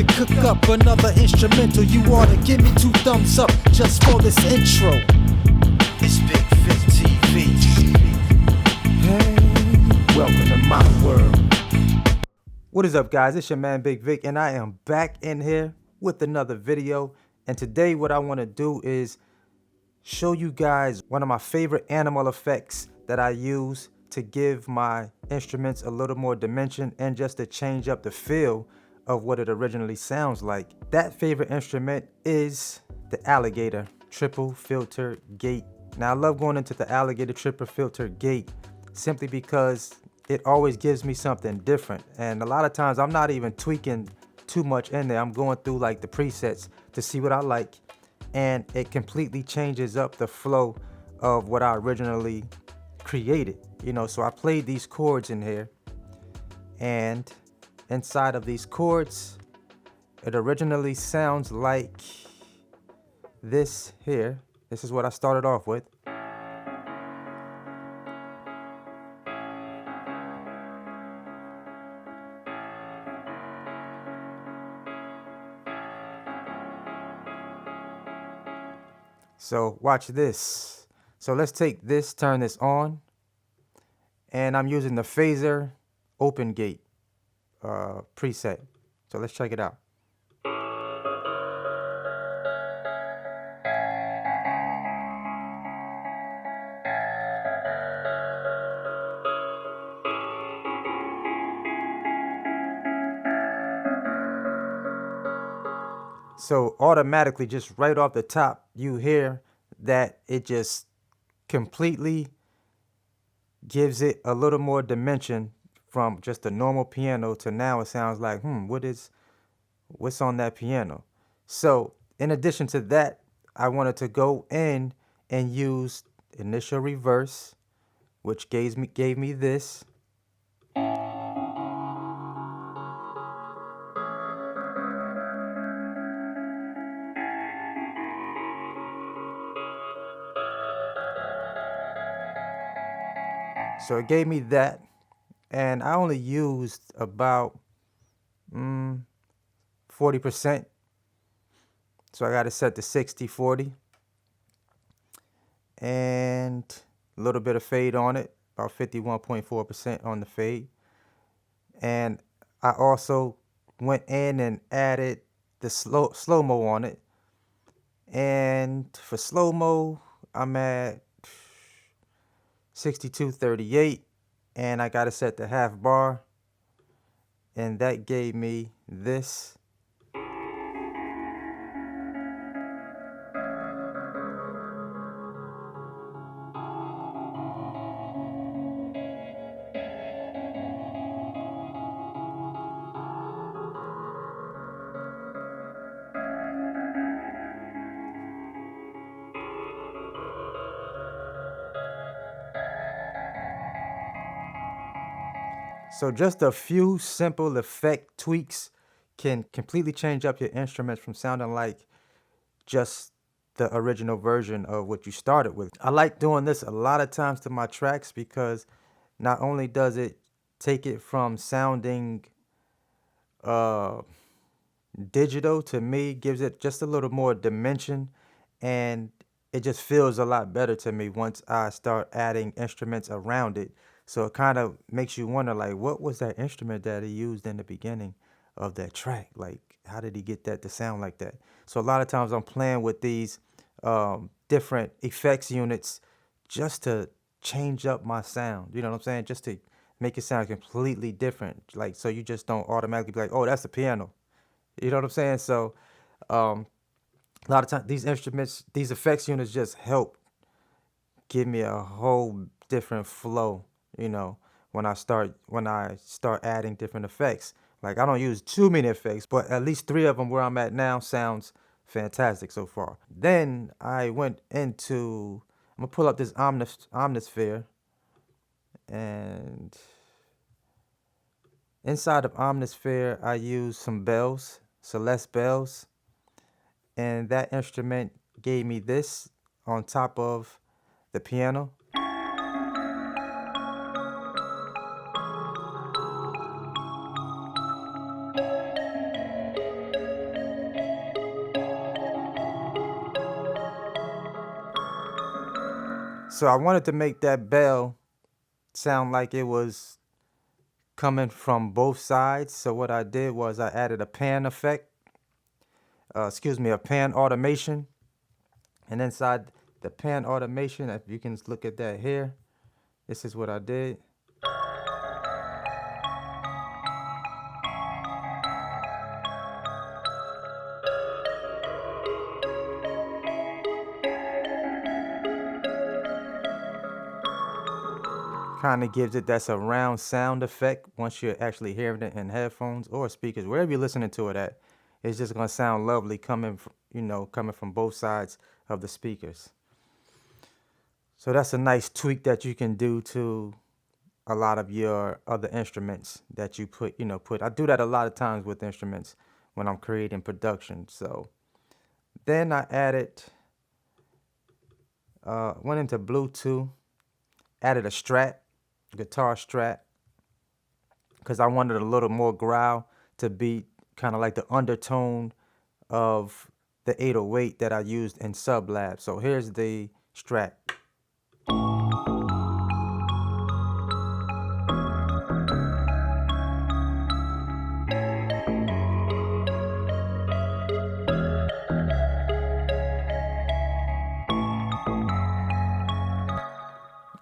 to cook up another instrumental. You ought to give me 2 thumbs up just for this intro. It's Bigg Vic TV. Hey, welcome to my world. What is up, guys? It's your man Bigg Vic, and I am back in here with another video. And today what I want to do is show you guys one of my favorite animal effects that I use to give my instruments a little more dimension and just to change up the feel of what it originally sounds like. That favorite instrument is the alligator triple filter gate. Now I love going into the alligator triple filter gate simply because it always gives me something different, and a lot of times I'm not even tweaking too much in there. I'm going through like the presets to see what I like, and it completely changes up the flow of what I originally created. You know, so I played these chords in here, and inside of these chords it originally sounds like this here. This is what I started off with. So watch this. So let's take this, turn this on, and I'm using the phaser open gate preset. So let's check it out. So automatically, just right off the top, you hear that it just completely gives it a little more dimension from just a normal piano to now it sounds like, what's on that piano? So in addition to that, I wanted to go in and use initial reverse, which gave me this. So it gave me that, and I only used about 40%. So I got it set to 60-40, and a little bit of fade on it, about 51.4% on the fade. And I also went in and added the slow-mo on it. And for slow-mo, I'm at 62-38, and I got it set to half bar, and that gave me this. So just a few simple effect tweaks can completely change up your instruments from sounding like just the original version of what you started with. I like doing this a lot of times to my tracks because not only does it take it from sounding digital to me, gives it just a little more dimension, and it just feels a lot better to me once I start adding instruments around it. So it kind of makes you wonder, like, what was that instrument that he used in the beginning of that track? Like, how did he get that to sound like that? So a lot of times I'm playing with these different effects units just to change up my sound. You know what I'm saying? Just to make it sound completely different. Like, so you just don't automatically be like, oh, that's the piano. You know what I'm saying? So a lot of times these instruments, these effects units just help give me a whole different flow. You know, when I start adding different effects. Like, I don't use too many effects, but at least 3 of them where I'm at now sounds fantastic so far. Then I went into, I'm gonna pull up this Omnisphere, and inside of Omnisphere I use some bells, Celeste bells, and that instrument gave me this on top of the piano. So I wanted to make that bell sound like it was coming from both sides. So what I did was I added a pan effect, a pan automation. And inside the pan automation, if you can look at that here, this is what I did. Kind of gives it that surround sound effect once you're actually hearing it in headphones or speakers, wherever you're listening to it at. It's just gonna sound lovely coming from, coming from both sides of the speakers. So that's a nice tweak that you can do to a lot of your other instruments that you put. I do that a lot of times with instruments when I'm creating production. So then I added, went into Bluetooth, added a Strat, guitar Strat, because I wanted a little more growl to be kind of like the undertone of the 808 that I used in Sublab. So here's the Strat.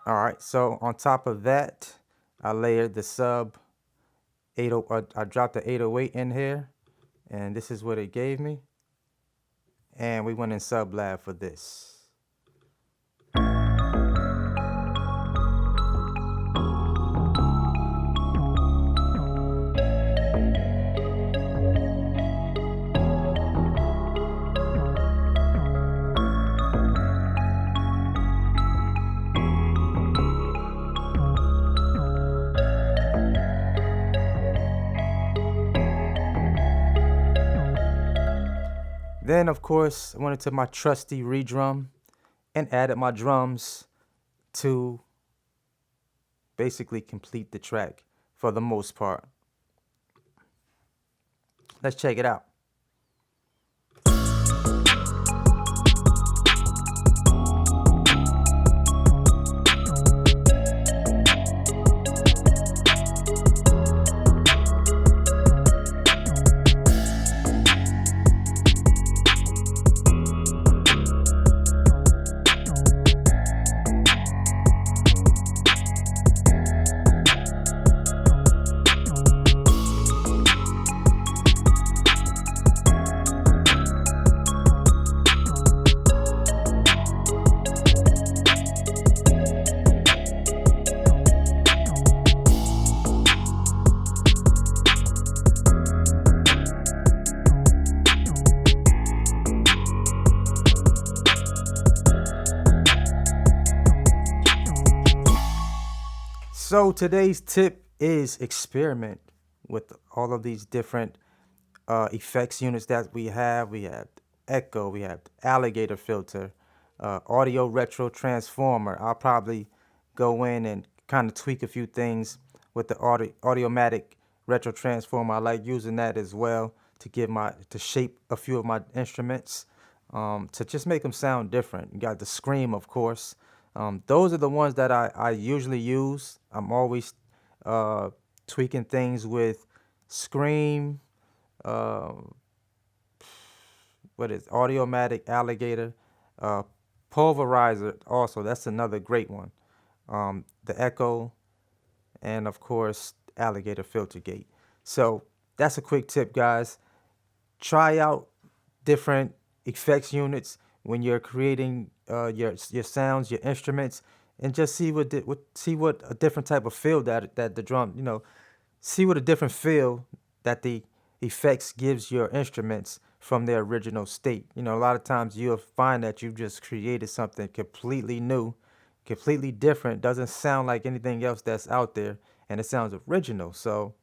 All right, so on top of that, I layered the sub 80. I dropped the 808 in here, and this is what it gave me. And we went in Sublab for this. Then, of course, I went into my trusty redrum and added my drums to basically complete the track for the most part. Let's check it out. So today's tip is experiment with all of these different effects units that we have. We have echo, we have alligator filter, audio retro transformer. I'll probably go in and kind of tweak a few things with the audiomatic retro transformer. I like using that as well to shape a few of my instruments, to just make them sound different. You got the scream, of course. Those are the ones that I usually use. I'm always tweaking things with scream, audiomatic, alligator, pulverizer also, that's another great one. The echo, and of course alligator filter gate. So that's a quick tip, guys. Try out different effects units when you're creating your sounds, your instruments, and just see what a different type of feel that the drum, see what a different feel that the effects gives your instruments from their original state. A lot of times you'll find that you've just created something completely new, completely different, doesn't sound like anything else that's out there, and it sounds original. So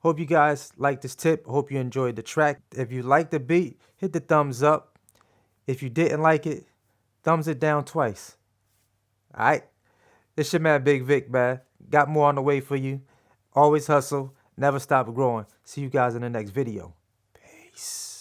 hope you guys like this tip. Hope you enjoyed the track. If you like the beat, hit the thumbs up. If you didn't like it, thumbs it down twice. All right? It's your man, Bigg Vic, man. Got more on the way for you. Always hustle. Never stop growing. See you guys in the next video. Peace.